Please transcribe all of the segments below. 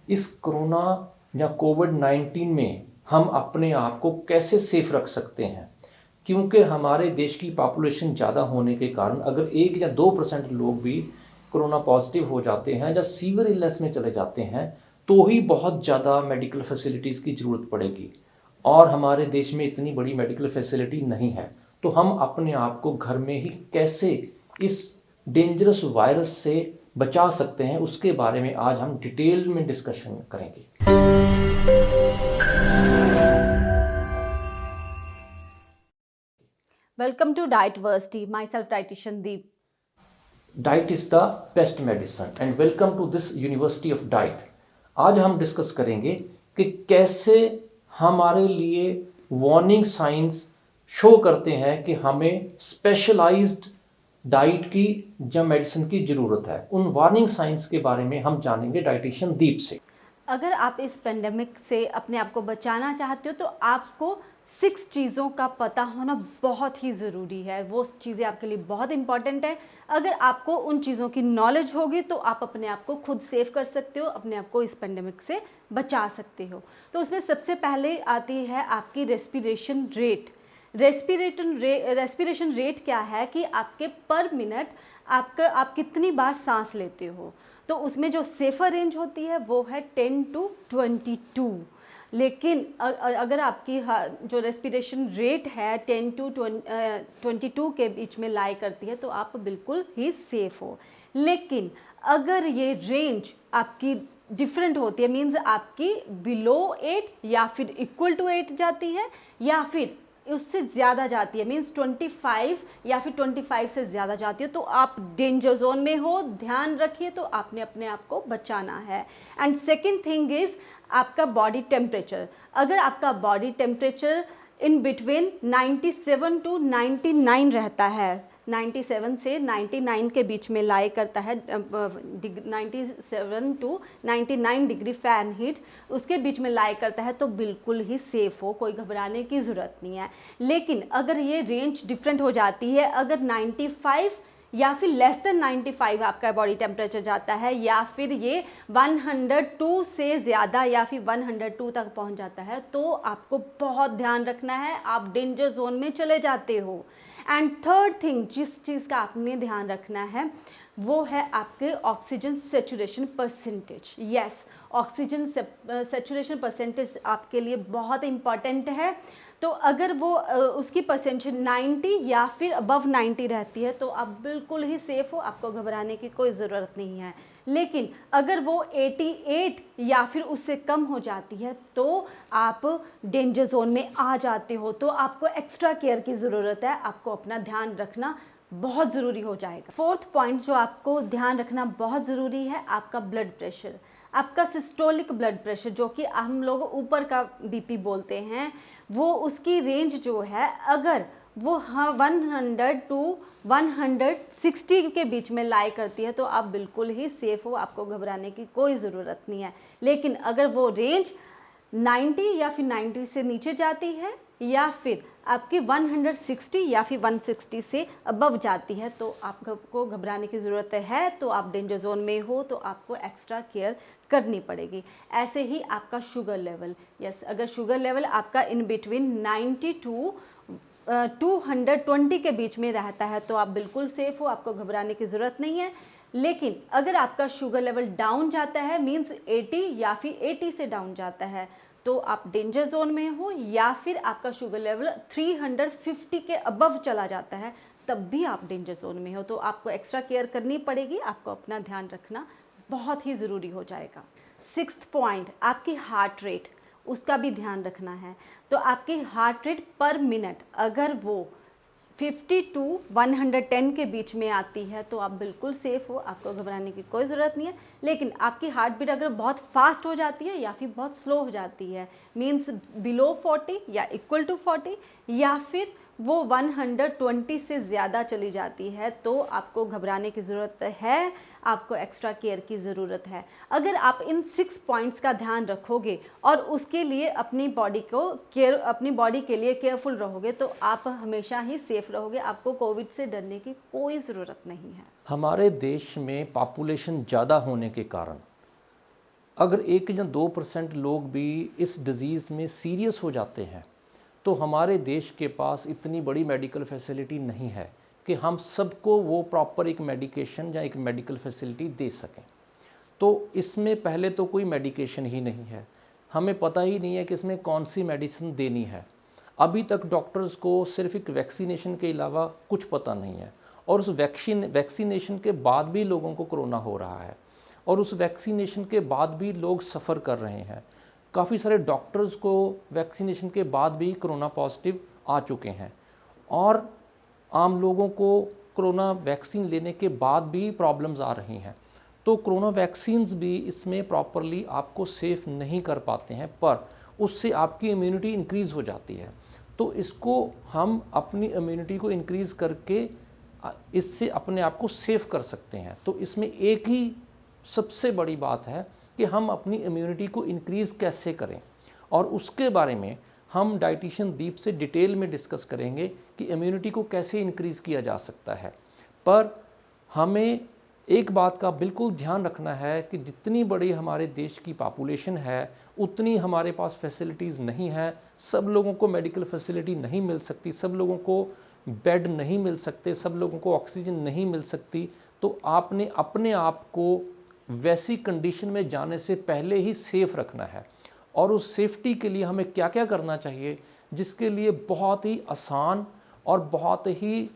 इस कोरोना या कोविड-19 में हम अपने आप को कैसे सेफ रख सकते हैं, क्योंकि हमारे देश की पॉपुलेशन ज़्यादा होने के कारण अगर 1 या 2% लोग भी कोरोना पॉजिटिव हो जाते हैं या सीवियर इलनेस में चले जाते हैं तो ही बहुत ज़्यादा मेडिकल फैसिलिटीज़ की ज़रूरत पड़ेगी और हमारे देश में इतनी बड़ी मेडिकल फैसिलिटी नहीं है। तो हम अपने आप को घर में ही कैसे इस डेंजरस वायरस से बचा सकते हैं, उसके बारे में आज हम डिटेल में डिस्कशन करेंगे। Welcome to Dietversity. Myself, dietitian Deep. Diet is the best medicine and welcome to this university of diet. आज हम डिस्कस करेंगे कि कैसे हमारे लिए वार्निंग साइंस शो करते हैं कि हमें स्पेशलाइज्ड डाइट की या मेडिसिन की ज़रूरत है। उन वार्निंग साइंस के बारे में हम जानेंगे डाइटिशियन दीप से। अगर आप इस पेंडेमिक से अपने आप को बचाना चाहते हो तो आपको 6 चीज़ों का पता होना बहुत ही ज़रूरी है। वो चीज़ें आपके लिए बहुत इंपॉर्टेंट है। अगर आपको उन चीज़ों की नॉलेज होगी तो आप अपने आप को खुद सेव कर सकते हो, अपने आप को इस पेंडेमिक से बचा सकते हो। तो उसमें सबसे पहले आती है आपकी रेस्पिरेशन रेट। रेस्पिरेशन रेट क्या है कि आपके पर मिनट आप कितनी बार सांस लेते हो। तो उसमें जो सेफ़र रेंज होती है वो है 10 to 22। लेकिन अगर आपकी जो रेस्पिरेशन रेट है 10 to 22 के बीच में लाई करती है तो आप बिल्कुल ही सेफ़ हो। लेकिन अगर ये रेंज आपकी डिफरेंट होती है, मीन्स आपकी बिलो 8 या फिर इक्वल टू 8 जाती है या फिर उससे ज़्यादा जाती है, मीन्स 25 या फिर 25 से ज़्यादा जाती है, तो आप डेंजर जोन में हो। ध्यान रखिए, तो आपने अपने आप को बचाना है। एंड सेकेंड थिंग इज़ आपका बॉडी टेम्परेचर। अगर आपका body temperature in between 97 to 99 रहता है, 97 से 99 के बीच में लाई करता है, 97 to 99 डिग्री फ़ारेनहीट उसके बीच में लाई करता है तो बिल्कुल ही सेफ़ हो, कोई घबराने की ज़रूरत नहीं है। लेकिन अगर ये रेंज डिफरेंट हो जाती है, अगर 95 या फिर लेस देन 95 आपका बॉडी टेम्परेचर जाता है या फिर ये 102 से ज़्यादा या फिर 102 तक पहुंच जाता है तो आपको बहुत ध्यान रखना है, आप डेंजर जोन में चले जाते हो। एंड थर्ड थिंग जिस चीज़ का आपने ध्यान रखना है वो है आपके oxygen saturation percentage. Yes, oxygen saturation percentage आपके लिए बहुत इम्पॉर्टेंट है। तो अगर वो उसकी परसेंटेज 90 या फिर अबव 90 रहती है तो आप बिल्कुल ही सेफ़ हो, आपको घबराने की कोई ज़रूरत नहीं है। लेकिन अगर वो 88 या फिर उससे कम हो जाती है तो आप डेंजर जोन में आ जाते हो, तो आपको एक्स्ट्रा केयर की ज़रूरत है, आपको अपना ध्यान रखना बहुत ज़रूरी हो जाएगा। फोर्थ पॉइंट जो आपको ध्यान रखना बहुत ज़रूरी है, आपका ब्लड प्रेशर। आपका सिस्टोलिक ब्लड प्रेशर, जो कि हम लोग ऊपर का बीपी बोलते हैं, वो उसकी रेंज जो है अगर वो 100 to 160 के बीच में लाई करती है तो आप बिल्कुल ही सेफ़ हो, आपको घबराने की कोई ज़रूरत नहीं है। लेकिन अगर वो रेंज 90 या फिर 90 से नीचे जाती है या फिर आपकी 160 या फिर 160 से अबव जाती है तो आपको घबराने की ज़रूरत है, तो आप डेंजर जोन में हो तो आपको एक्स्ट्रा केयर करनी पड़ेगी। ऐसे ही आपका शुगर लेवल, यस, अगर शुगर लेवल आपका इन बिटवीन 90 to 220 के बीच में रहता है तो आप बिल्कुल सेफ़ हो, आपको घबराने की ज़रूरत नहीं है। लेकिन अगर आपका शुगर लेवल डाउन जाता है, मीन्स 80 या फिर 80 से डाउन जाता है तो आप डेंजर जोन में हो, या फिर आपका शुगर लेवल 350 के अबव चला जाता है तब भी आप डेंजर जोन में हो, तो आपको एक्स्ट्रा केयर करनी पड़ेगी, आपको अपना ध्यान रखना बहुत ही ज़रूरी हो जाएगा। सिक्स्थ पॉइंट, आपकी हार्ट रेट, उसका भी ध्यान रखना है। तो आपकी हार्ट रेट पर मिनट अगर वो 50 to 110 के बीच में आती है तो आप बिल्कुल सेफ़ हो, आपको घबराने की कोई ज़रूरत नहीं है। लेकिन आपकी हार्ट बीट अगर बहुत फास्ट हो जाती है या फिर बहुत स्लो हो जाती है, मीन्स बिलो 40 या इक्वल टू 40 या फिर वो 120 से ज़्यादा चली जाती है तो आपको घबराने की ज़रूरत है, आपको एक्स्ट्रा केयर की ज़रूरत है। अगर आप इन 6 पॉइंट्स का ध्यान रखोगे और उसके लिए अपनी बॉडी के लिए केयरफुल रहोगे तो आप हमेशा ही सेफ़ रहोगे, आपको कोविड से डरने की कोई ज़रूरत नहीं है। हमारे देश में पॉपुलेशन ज़्यादा होने के कारण अगर 1 या 2% लोग भी इस डिज़ीज़ में सीरियस हो जाते हैं तो हमारे देश के पास इतनी बड़ी मेडिकल फैसिलिटी नहीं है कि हम सबको वो प्रॉपर एक मेडिकेशन या एक मेडिकल फैसिलिटी दे सकें। तो इसमें पहले तो कोई मेडिकेशन ही नहीं है, हमें पता ही नहीं है कि इसमें कौन सी मेडिसिन देनी है। अभी तक डॉक्टर्स को सिर्फ एक वैक्सीनेशन के अलावा कुछ पता नहीं है, और उस वैक्सीनेशन के बाद भी लोगों को कोरोना हो रहा है, और उस वैक्सीनेशन के बाद भी लोग सफ़र कर रहे हैं। काफ़ी सारे डॉक्टर्स को वैक्सीनेशन के बाद भी कोरोना पॉजिटिव आ चुके हैं, और आम लोगों को कोरोना वैक्सीन लेने के बाद भी प्रॉब्लम्स आ रही हैं। तो कोरोना वैक्सीन्स भी इसमें प्रॉपरली आपको सेफ़ नहीं कर पाते हैं, पर उससे आपकी इम्यूनिटी इंक्रीज़ हो जाती है। तो इसको हम अपनी इम्यूनिटी को इंक्रीज़ करके इससे अपने आप को सेफ़ कर सकते हैं। तो इसमें एक ही सबसे बड़ी बात है कि हम अपनी इम्यूनिटी को इंक्रीज़ कैसे करें, और उसके बारे में हम डाइटिशियन दीप से डिटेल में डिस्कस करेंगे कि इम्यूनिटी को कैसे इंक्रीज़ किया जा सकता है। पर हमें एक बात का बिल्कुल ध्यान रखना है कि जितनी बड़ी हमारे देश की पॉपुलेशन है उतनी हमारे पास फैसिलिटीज़ नहीं है। सब लोगों को मेडिकल फैसिलिटी नहीं मिल सकती, सब लोगों को बेड नहीं मिल सकते, सब लोगों को ऑक्सीजन नहीं मिल सकती। तो आपने अपने आप को वैसी कंडीशन में जाने से पहले ही सेफ़ रखना है, और उस सेफ्टी के लिए हमें क्या क्या करना चाहिए, जिसके लिए बहुत ही आसान और बहुत ही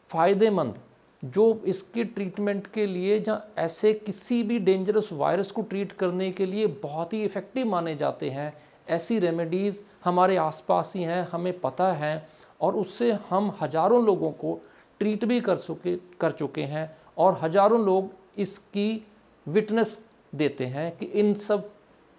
फ़ायदेमंद, जो इसके ट्रीटमेंट के लिए या ऐसे किसी भी डेंजरस वायरस को ट्रीट करने के लिए बहुत ही इफ़ेक्टिव माने जाते हैं, ऐसी रेमेडीज़ हमारे आसपास ही हैं, हमें पता है, और उससे हम हज़ारों लोगों को ट्रीट भी कर चुके हैं, और हज़ारों लोग इसकी विटनेस देते हैं कि इन सब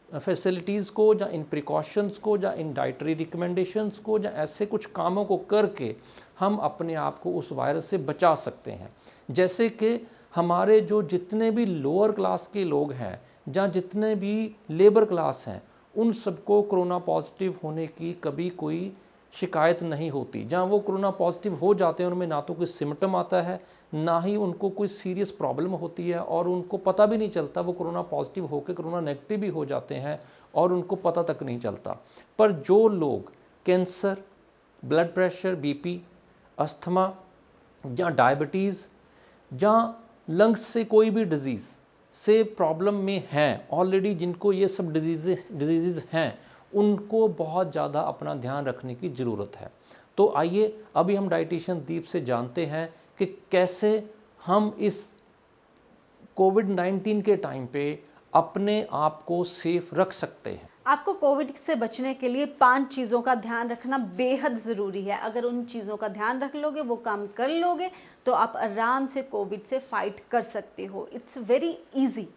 फैसिलिटीज़ को या इन प्रिकॉशंस को या इन डाइटरी रिकमेंडेशंस को या ऐसे कुछ कामों को करके हम अपने आप को उस वायरस से बचा सकते हैं। जैसे कि हमारे जो जितने भी लोअर क्लास के लोग हैं या जितने भी लेबर क्लास हैं, उन सबको कोरोना पॉजिटिव होने की कभी कोई शिकायत नहीं होती। जहाँ वो कोरोना पॉजिटिव हो जाते हैं उनमें ना तो कोई सिम्टम आता है, ना ही उनको कोई सीरियस प्रॉब्लम होती है, और उनको पता भी नहीं चलता वो कोरोना पॉजिटिव होकर कोरोना नेगेटिव भी हो जाते हैं और उनको पता तक नहीं चलता। पर जो लोग cancer, blood pressure, BP, asthma या डायबिटीज़ या लंग्स से कोई भी डिज़ीज़ से प्रॉब्लम में हैं ऑलरेडी, जिनको ये सब डिजीज़ हैं, उनको बहुत ज़्यादा अपना ध्यान रखने की ज़रूरत है। तो आइए अभी हम डाइटिशियन दीप से जानते हैं कि कैसे हम इस कोविड-19 के टाइम पे अपने आप को सेफ रख सकते हैं। आपको कोविड से बचने के लिए 5 चीज़ों का ध्यान रखना बेहद ज़रूरी है। अगर उन चीज़ों का ध्यान रख लोगे, वो काम कर लोगे, तो आप आराम से कोविड से फाइट कर सकते हो। It's very easy.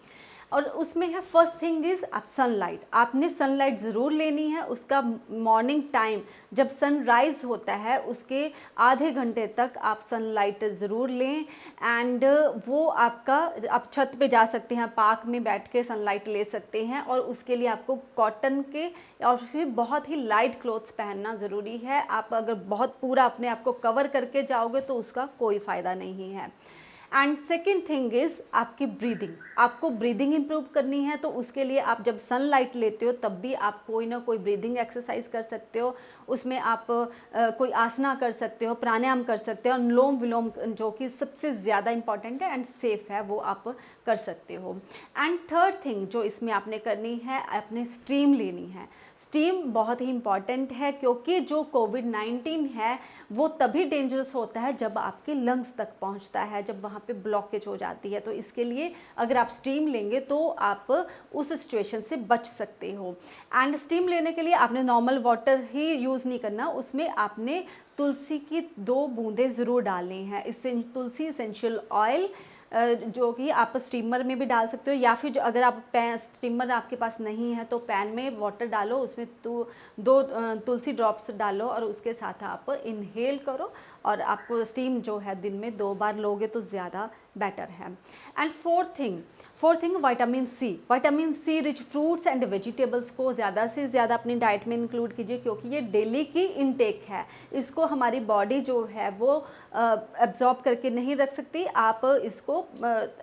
और उसमें है फर्स्ट थिंग इज़ आप सनलाइट। आपने सनलाइट ज़रूर लेनी है। उसका मॉर्निंग टाइम जब सनराइज़ होता है उसके आधे घंटे तक आप सनलाइट ज़रूर लें। एंड वो आपका, आप छत पे जा सकते हैं, पार्क में बैठ के सनलाइट ले सकते हैं, और उसके लिए आपको कॉटन के और फिर बहुत ही लाइट क्लोथ्स पहनना ज़रूरी है। आप अगर बहुत पूरा अपने आप को कवर करके जाओगे तो उसका कोई फ़ायदा नहीं है। एंड सेकेंड थिंग इज़ आपकी ब्रीदिंग। आपको ब्रीदिंग इम्प्रूव करनी है, तो उसके लिए आप जब सनलाइट लेते हो तब भी आप कोई ना कोई ब्रीदिंग एक्सरसाइज कर सकते हो। उसमें आप कोई आसना कर सकते हो, प्राणायाम कर सकते हो, अनुलोम विलोम जो कि सबसे ज़्यादा इंपॉर्टेंट है एंड सेफ है, वो आप कर सकते हो। एंड थर्ड थिंग जो इसमें आपने करनी है, आपने स्टीम लेनी है। स्टीम बहुत ही इम्पॉर्टेंट है, क्योंकि जो कोविड-19 है वो तभी डेंजरस होता है जब आपके लंग्स तक पहुंचता है, जब वहाँ पे ब्लॉकेज हो जाती है। तो इसके लिए अगर आप स्टीम लेंगे तो आप उस सिचुएशन से बच सकते हो। एंड स्टीम लेने के लिए आपने नॉर्मल वाटर ही यूज़ नहीं करना, उसमें आपने तुलसी की 2 बूंदें ज़रूर डालनी है। इससे तुलसी इसेंशियल ऑयल जो कि आप स्टीमर में भी डाल सकते हो, या फिर जो अगर आप स्टीमर आपके पास नहीं है तो पैन में वाटर डालो, उसमें 2 तुलसी ड्रॉप्स डालो और उसके साथ आप इनहेल करो, और आपको स्टीम जो है दिन में 2 बार लोगे तो ज़्यादा बेटर है। And fourth thing vitamin C rich fruits and vegetables को ज़्यादा से ज़्यादा अपनी डाइट में इंक्लूड कीजिए, क्योंकि ये डेली की इनटेक है, इसको हमारी बॉडी जो है वो एब्जॉर्ब करके नहीं रख सकती। आप इसको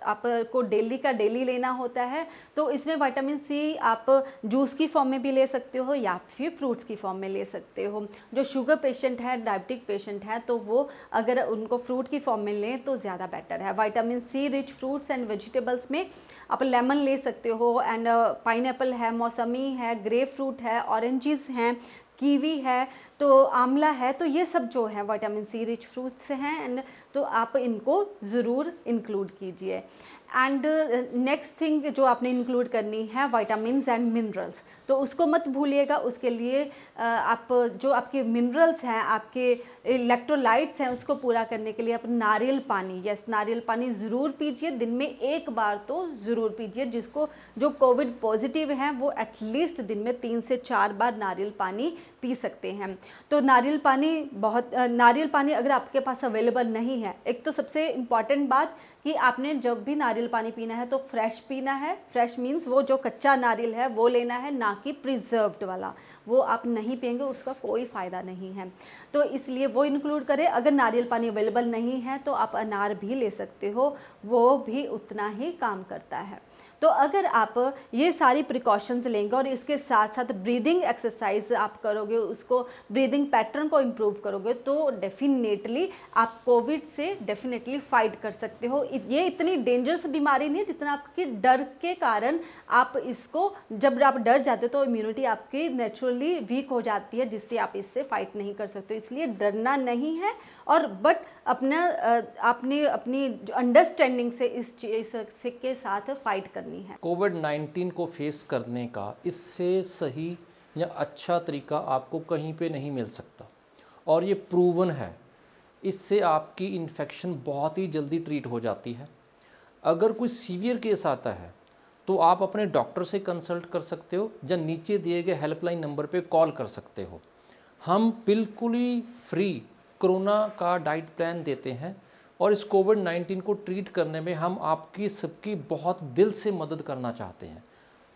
आपको डेली का डेली लेना होता है। तो इसमें विटामिन सी आप जूस की फॉर्म में भी ले सकते हो या फिर फ्रूट्स की फॉर्म में ले सकते हो। जो शुगर पेशेंट है, डायबिटिक पेशेंट है, तो वो अगर उनको फ्रूट की फॉर्म में लें तो ज़्यादा बेटर है। Vitamin C rich fruits and vegetables में आप लेमन ले सकते हो, एंड पाइनएप्पल है, मौसमी है, ग्रेप फ्रूट है, ऑरेंजेस हैं, कीवी है, तो आंवला है। तो ये सब जो है विटामिन सी रिच फ्रूट्स हैं, एंड तो आप इनको ज़रूर इंक्लूड कीजिए। एंड नेक्स्ट थिंग जो आपने इंक्लूड करनी है विटामिन्स एंड मिनरल्स, तो उसको मत भूलिएगा। उसके लिए आप जो आपके मिनरल्स हैं, आपके इलेक्ट्रोलाइट्स हैं, उसको पूरा करने के लिए आप नारियल पानी, नारियल पानी ज़रूर पीजिए, दिन में एक बार तो ज़रूर पीजिए। जिसको जो कोविड पॉजिटिव हैं वो एटलीस्ट दिन में 3 से 4 बार नारियल पानी पी सकते हैं। तो नारियल पानी अगर आपके पास अवेलेबल नहीं है, एक तो सबसे इम्पॉर्टेंट बात कि आपने जब भी नारियल पानी पीना है तो फ्रेश पीना है। फ्रेश मीन्स वो जो कच्चा नारियल है वो लेना है, ना कि प्रिजर्व्ड वाला। वो आप नहीं पिएंगे, उसका कोई फ़ायदा नहीं है। तो इसलिए वो इंक्लूड करें। अगर नारियल पानी अवेलेबल नहीं है तो आप अनार भी ले सकते हो, वो भी उतना ही काम करता है। तो अगर आप ये सारी प्रिकॉशंस लेंगे और इसके साथ साथ ब्रीदिंग एक्सरसाइज आप करोगे, उसको ब्रीदिंग पैटर्न को इम्प्रूव करोगे, तो डेफिनेटली आप कोविड से डेफिनेटली फाइट कर सकते हो। ये इतनी डेंजरस बीमारी नहीं है जितना आपके डर के कारण आप इसको, जब आप डर जाते हो तो इम्यूनिटी आपकी नेचुरली वीक हो जाती है, जिससे आप इससे फाइट नहीं कर सकते। इसलिए डरना नहीं है, और बट आपने अपनी अंडरस्टैंडिंग से इस चीज़ के साथ फाइट करनी है। कोविड-19 को फेस करने का इससे सही या अच्छा तरीका आपको कहीं पे नहीं मिल सकता, और ये प्रूवन है। इससे आपकी इन्फेक्शन बहुत ही जल्दी ट्रीट हो जाती है। अगर कोई सीवियर केस आता है तो आप अपने डॉक्टर से कंसल्ट कर सकते हो या नीचे दिए गए हेल्पलाइन नंबर पे कॉल कर सकते हो। हम बिल्कुल ही फ्री कोरोना का डाइट प्लान देते हैं, और इस कोविड-19 को ट्रीट करने में हम आपकी सबकी बहुत दिल से मदद करना चाहते हैं।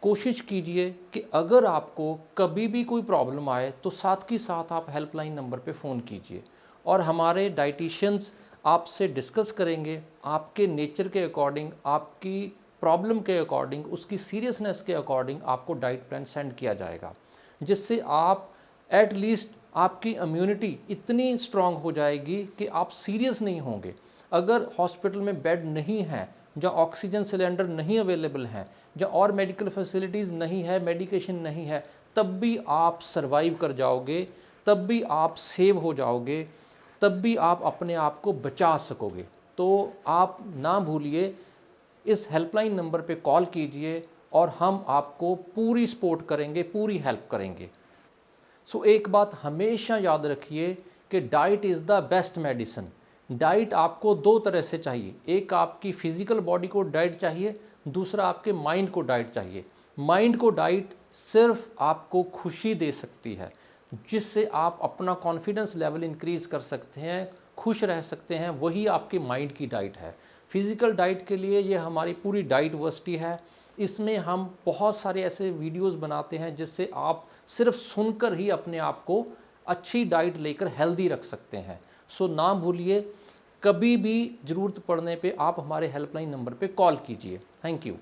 कोशिश कीजिए कि अगर आपको कभी भी कोई प्रॉब्लम आए तो साथ ही साथ आप हेल्पलाइन नंबर पे फ़ोन कीजिए, और हमारे डाइटिशियंस आपसे डिस्कस करेंगे। आपके नेचर के अकॉर्डिंग, आपकी प्रॉब्लम के अकॉर्डिंग, उसकी सीरियसनेस के अकॉर्डिंग आपको डाइट प्लान सेंड किया जाएगा, जिससे आप एट लीस्ट आपकी इम्यूनिटी इतनी स्ट्रांग हो जाएगी कि आप सीरियस नहीं होंगे। अगर हॉस्पिटल में बेड नहीं है, या ऑक्सीजन सिलेंडर नहीं अवेलेबल हैं, या और मेडिकल फैसिलिटीज़ नहीं है, मेडिकेशन नहीं है, तब भी आप सरवाइव कर जाओगे, तब भी आप सेव हो जाओगे, तब भी आप अपने आप को बचा सकोगे। तो आप ना भूलिए, इस हेल्पलाइन नंबर पे कॉल कीजिए और हम आपको पूरी सपोर्ट करेंगे, पूरी हेल्प करेंगे। सो एक बात हमेशा याद रखिए कि diet is the best medicine. Diet आपको 2 तरह से चाहिए, एक आपकी फिज़िकल बॉडी को डाइट चाहिए, दूसरा आपके माइंड को डाइट चाहिए। माइंड को डाइट सिर्फ आपको खुशी दे सकती है, जिससे आप अपना कॉन्फिडेंस लेवल इंक्रीज़ कर सकते हैं, खुश रह सकते हैं, वही आपके माइंड की डाइट है। फिज़िकल डाइट के लिए ये हमारी पूरी डाइट वर्सिटी है। इसमें हम बहुत सारे ऐसे वीडियोस बनाते हैं जिससे आप सिर्फ सुनकर ही अपने आप को अच्छी डाइट लेकर हेल्दी रख सकते हैं। सो ना भूलिए, कभी भी ज़रूरत पड़ने पे आप हमारे हेल्पलाइन नंबर पे कॉल कीजिए। Thank you.